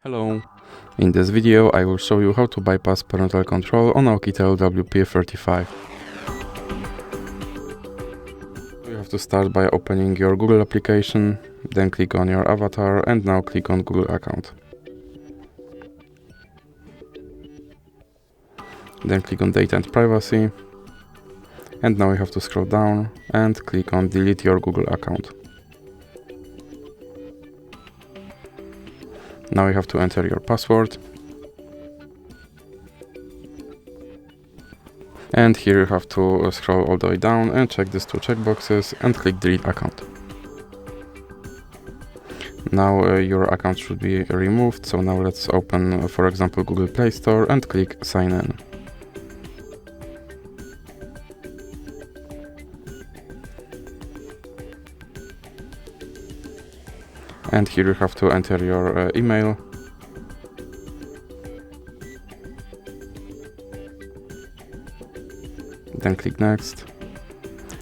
Hello, in this video I will show you how to bypass parental control on Oukitel WP35. You have to start by opening your Google application, then click on your avatar and now click on Google account. Then click on Data and Privacy, and now you have to scroll down and click on Delete your Google account. Now you have to enter your password. And here you have to scroll all the way down and check these two checkboxes and click Delete account. Now your account should be removed, so now let's open, for example, Google Play Store and click Sign in. And here you have to enter your email. Then click next.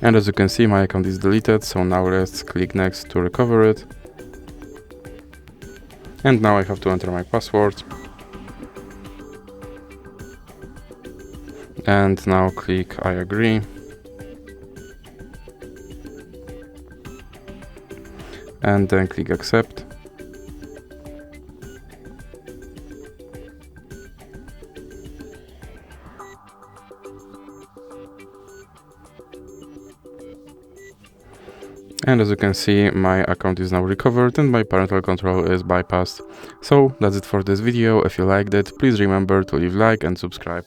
And as you can see, my account is deleted, so now let's click next to recover it. And now I have to enter my password. And now click I agree. And then click accept. And as you can see, my account is now recovered and my parental control is bypassed. So that's it for this video. If you liked it, please remember to leave a like and subscribe.